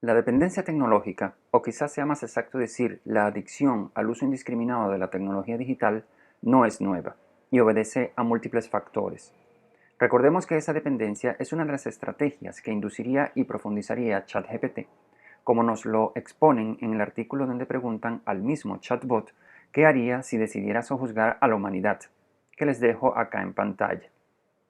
La dependencia tecnológica, o quizás sea más exacto decir la adicción al uso indiscriminado de la tecnología digital, no es nueva y obedece a múltiples factores. Recordemos que esa dependencia es una de las estrategias que induciría y profundizaría ChatGPT, como nos lo exponen en el artículo donde preguntan al mismo chatbot qué haría si decidiera sojuzgar a la humanidad, que les dejo acá en pantalla.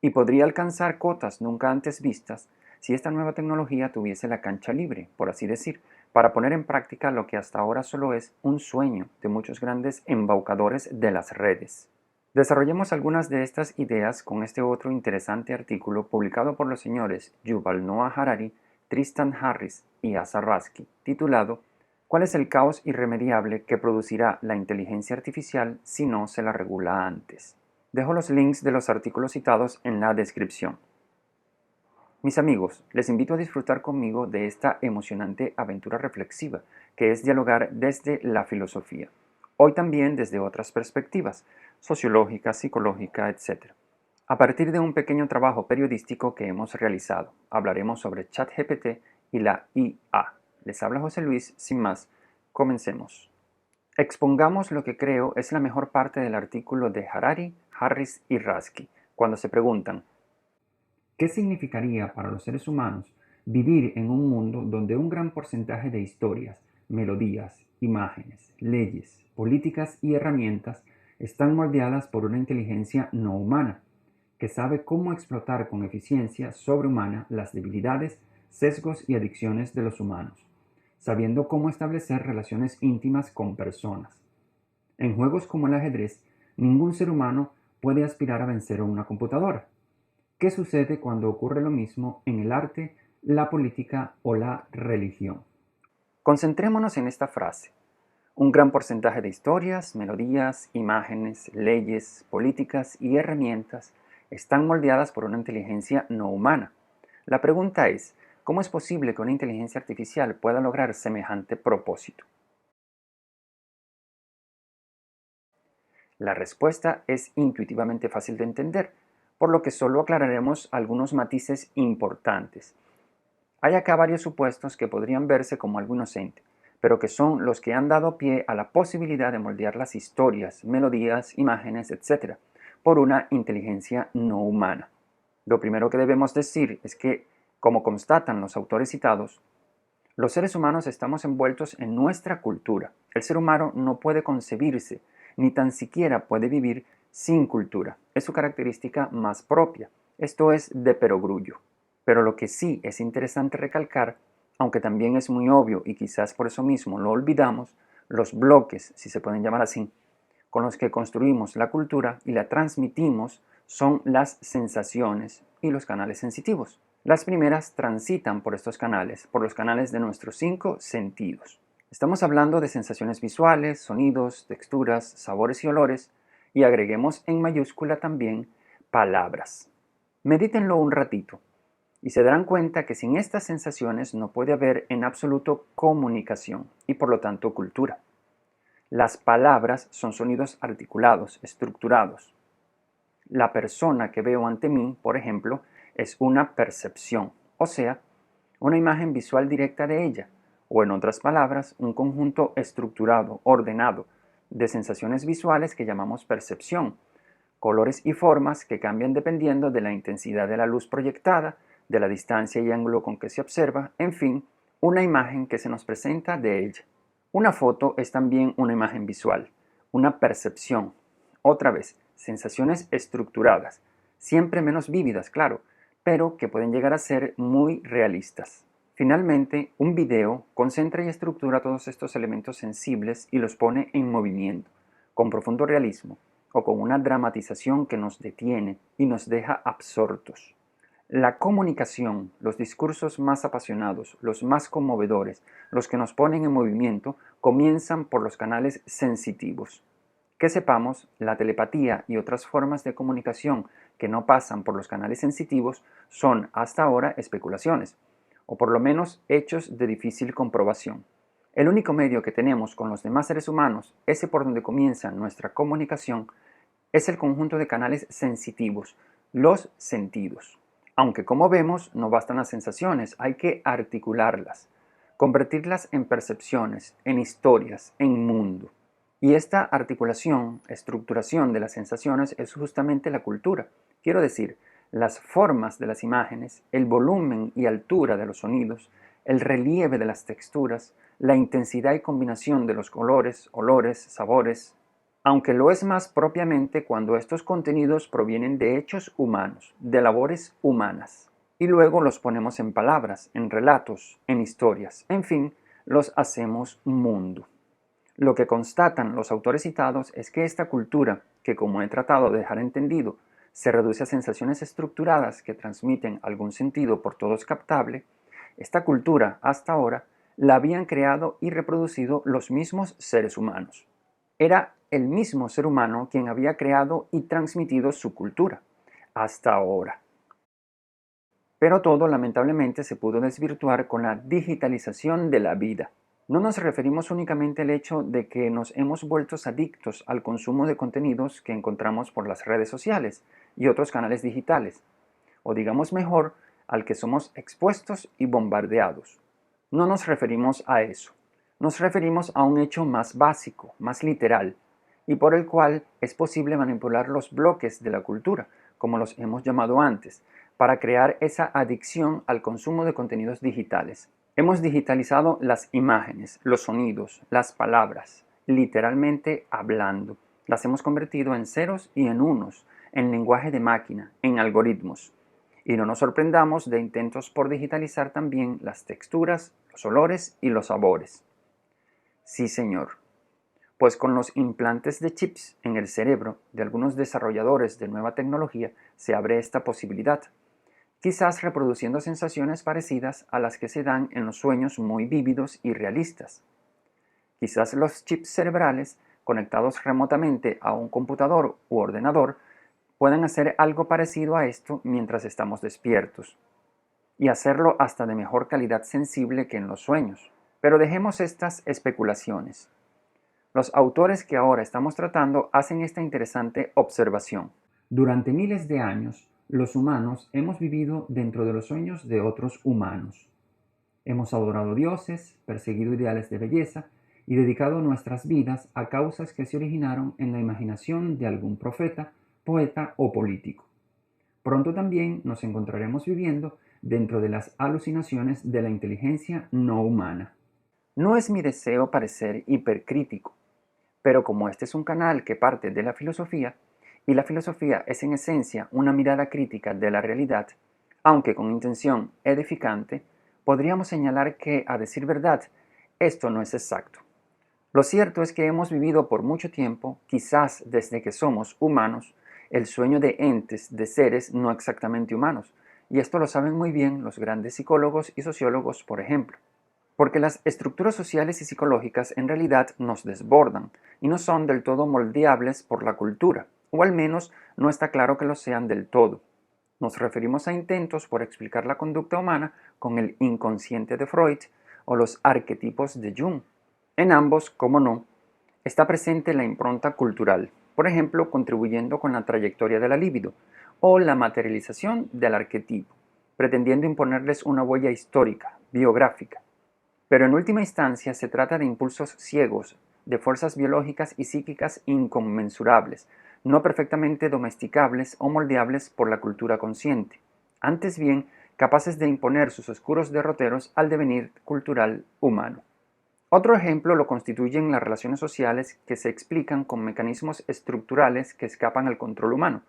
Y podría alcanzar cotas nunca antes vistas si esta nueva tecnología tuviese la cancha libre, por así decir, para poner en práctica lo que hasta ahora solo es un sueño de muchos grandes embaucadores de las redes. Desarrollemos algunas de estas ideas con este otro interesante artículo publicado por los señores Yuval Noah Harari, Tristan Harris y Asa Rasky, titulado ¿Cuál es el caos irremediable que producirá la inteligencia artificial si no se la regula antes? Dejo los links de los artículos citados en la descripción. Mis amigos, les invito a disfrutar conmigo de esta emocionante aventura reflexiva, que es dialogar desde la filosofía. Hoy también desde otras perspectivas, sociológica, psicológica, etc. A partir de un pequeño trabajo periodístico que hemos realizado, hablaremos sobre ChatGPT y la IA. Les habla José Luis, sin más, comencemos. Expongamos lo que creo es la mejor parte del artículo de Harari, Harris y Rasky, cuando se preguntan ¿qué significaría para los seres humanos vivir en un mundo donde un gran porcentaje de historias, melodías, imágenes, leyes, políticas y herramientas están moldeadas por una inteligencia no humana, que sabe cómo explotar con eficiencia sobrehumana las debilidades, sesgos y adicciones de los humanos, sabiendo cómo establecer relaciones íntimas con personas? En juegos como el ajedrez, ningún ser humano puede aspirar a vencer a una computadora. ¿Qué sucede cuando ocurre lo mismo en el arte, la política o la religión? Concentrémonos en esta frase. Un gran porcentaje de historias, melodías, imágenes, leyes, políticas y herramientas están moldeadas por una inteligencia no humana. La pregunta es, ¿cómo es posible que una inteligencia artificial pueda lograr semejante propósito? La respuesta es intuitivamente fácil de entender, por lo que solo aclararemos algunos matices importantes. Hay acá varios supuestos que podrían verse como algo inocente, pero que son los que han dado pie a la posibilidad de moldear las historias, melodías, imágenes, etc., por una inteligencia no humana. Lo primero que debemos decir es que, como constatan los autores citados, los seres humanos estamos envueltos en nuestra cultura. El ser humano no puede concebirse, ni tan siquiera puede vivir sin cultura. Es su característica más propia. Esto es de perogrullo. Pero lo que sí es interesante recalcar, aunque también es muy obvio y quizás por eso mismo lo olvidamos, los bloques, si se pueden llamar así, con los que construimos la cultura y la transmitimos son las sensaciones y los canales sensitivos. Las primeras transitan por estos canales, por los canales de nuestros 5 sentidos. Estamos hablando de sensaciones visuales, sonidos, texturas, sabores y olores, y agreguemos en mayúscula también palabras. Medítenlo un ratito y se darán cuenta que sin estas sensaciones no puede haber en absoluto comunicación y por lo tanto cultura. Las palabras son sonidos articulados, estructurados. La persona que veo ante mí, por ejemplo, es una percepción, o sea, una imagen visual directa de ella, o en otras palabras, un conjunto estructurado, ordenado, de sensaciones visuales que llamamos percepción, colores y formas que cambian dependiendo de la intensidad de la luz proyectada, de la distancia y ángulo con que se observa, en fin, una imagen que se nos presenta de ella. Una foto es también una imagen visual, una percepción. Otra vez, sensaciones estructuradas, siempre menos vívidas, claro, pero que pueden llegar a ser muy realistas. Finalmente, un video concentra y estructura todos estos elementos sensibles y los pone en movimiento, con profundo realismo, o con una dramatización que nos detiene y nos deja absortos. La comunicación, los discursos más apasionados, los más conmovedores, los que nos ponen en movimiento, comienzan por los canales sensitivos. Que sepamos, la telepatía y otras formas de comunicación que no pasan por los canales sensitivos son hasta ahora especulaciones, o por lo menos hechos de difícil comprobación. El único medio que tenemos con los demás seres humanos, ese por donde comienza nuestra comunicación, es el conjunto de canales sensitivos, los sentidos. Aunque como vemos, no bastan las sensaciones, hay que articularlas. convertirlas en percepciones, en historias, en mundo. Y esta articulación, estructuración de las sensaciones es justamente la cultura. Quiero decir, las formas de las imágenes, el volumen y altura de los sonidos, el relieve de las texturas, la intensidad y combinación de los colores, olores, sabores, aunque lo es más propiamente cuando estos contenidos provienen de hechos humanos, de labores humanas, y luego los ponemos en palabras, en relatos, en historias, en fin, los hacemos mundo. Lo que constatan los autores citados es que esta cultura, que como he tratado de dejar entendido, se reduce a sensaciones estructuradas que transmiten algún sentido por todos captable, esta cultura, hasta ahora, la habían creado y reproducido los mismos seres humanos. Era el mismo ser humano quien había creado y transmitido su cultura, hasta ahora. Pero todo lamentablemente se pudo desvirtuar con la digitalización de la vida. No nos referimos únicamente al hecho de que nos hemos vuelto adictos al consumo de contenidos que encontramos por las redes sociales y otros canales digitales, o digamos mejor, al que somos expuestos y bombardeados. No nos referimos a eso. Nos referimos a un hecho más básico, más literal, y por el cual es posible manipular los bloques de la cultura, como los hemos llamado antes, para crear esa adicción al consumo de contenidos digitales. Hemos digitalizado las imágenes, los sonidos, las palabras, literalmente hablando. Las hemos convertido en ceros y en unos, en lenguaje de máquina, en algoritmos. Y no nos sorprendamos de intentos por digitalizar también las texturas, los olores y los sabores. Sí, señor. Pues con los implantes de chips en el cerebro de algunos desarrolladores de nueva tecnología se abre esta posibilidad, quizás reproduciendo sensaciones parecidas a las que se dan en los sueños muy vívidos y realistas. Quizás los chips cerebrales, conectados remotamente a un computador u ordenador, puedan hacer algo parecido a esto mientras estamos despiertos, y hacerlo hasta de mejor calidad sensible que en los sueños. Pero dejemos estas especulaciones. Los autores que ahora estamos tratando hacen esta interesante observación. Durante miles de años, los humanos hemos vivido dentro de los sueños de otros humanos. Hemos adorado dioses, perseguido ideales de belleza y dedicado nuestras vidas a causas que se originaron en la imaginación de algún profeta, poeta o político. Pronto también nos encontraremos viviendo dentro de las alucinaciones de la inteligencia no humana. No es mi deseo parecer hipercrítico, pero como este es un canal que parte de la filosofía, y la filosofía es en esencia una mirada crítica de la realidad, aunque con intención edificante, podríamos señalar que, a decir verdad, esto no es exacto. Lo cierto es que hemos vivido por mucho tiempo, quizás desde que somos humanos, el sueño de entes, de seres no exactamente humanos, y esto lo saben muy bien los grandes psicólogos y sociólogos, por ejemplo. Porque las estructuras sociales y psicológicas en realidad nos desbordan y no son del todo moldeables por la cultura, o al menos no está claro que lo sean del todo. Nos referimos a intentos por explicar la conducta humana con el inconsciente de Freud o los arquetipos de Jung. En ambos, como no, está presente la impronta cultural, por ejemplo, contribuyendo con la trayectoria de la libido, o la materialización del arquetipo, pretendiendo imponerles una huella histórica, biográfica. Pero en última instancia se trata de impulsos ciegos, de fuerzas biológicas y psíquicas inconmensurables, no perfectamente domesticables o moldeables por la cultura consciente, antes bien capaces de imponer sus oscuros derroteros al devenir cultural humano. Otro ejemplo lo constituyen las relaciones sociales que se explican con mecanismos estructurales que escapan al control humano,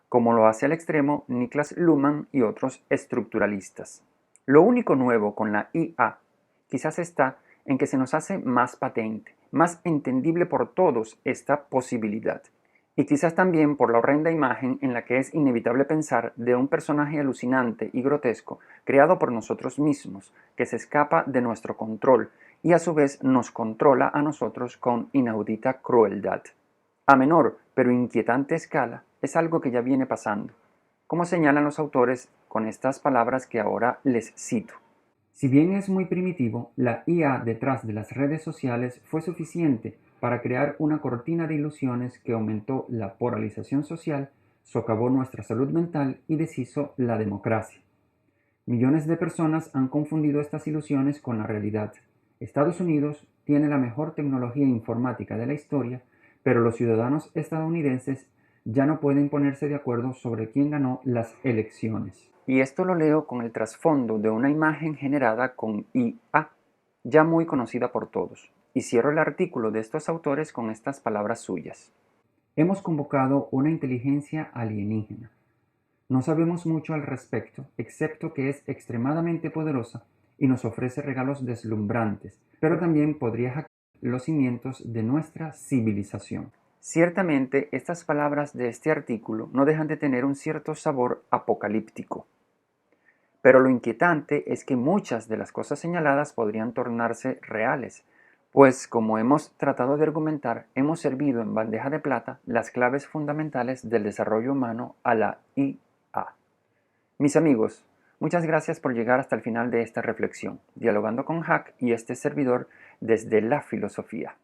como lo hace al extremo Niklas Luhmann y otros estructuralistas. Lo único nuevo con la IA quizás está en que se nos hace más patente, más entendible por todos esta posibilidad. Y quizás también por la horrenda imagen en la que es inevitable pensar de un personaje alucinante y grotesco creado por nosotros mismos, que se escapa de nuestro control y a su vez nos controla a nosotros con inaudita crueldad. A menor pero inquietante escala es algo que ya viene pasando, como señalan los autores con estas palabras que ahora les cito. Si bien es muy primitivo, la IA detrás de las redes sociales fue suficiente para crear una cortina de ilusiones que aumentó la polarización social, socavó nuestra salud mental y deshizo la democracia. Millones de personas han confundido estas ilusiones con la realidad. Estados Unidos tiene la mejor tecnología informática de la historia, pero los ciudadanos estadounidenses ya no pueden ponerse de acuerdo sobre quién ganó las elecciones. Y esto lo leo con el trasfondo de una imagen generada con IA, ya muy conocida por todos. Y cierro el artículo de estos autores con estas palabras suyas. Hemos convocado una inteligencia alienígena. No sabemos mucho al respecto, excepto que es extremadamente poderosa y nos ofrece regalos deslumbrantes, pero también podría hackear los cimientos de nuestra civilización. Ciertamente, estas palabras de este artículo no dejan de tener un cierto sabor apocalíptico. Pero lo inquietante es que muchas de las cosas señaladas podrían tornarse reales, pues como hemos tratado de argumentar, hemos servido en bandeja de plata las claves fundamentales del desarrollo humano a la IA. Mis amigos, muchas gracias por llegar hasta el final de esta reflexión, dialogando con Hack y este servidor desde la filosofía.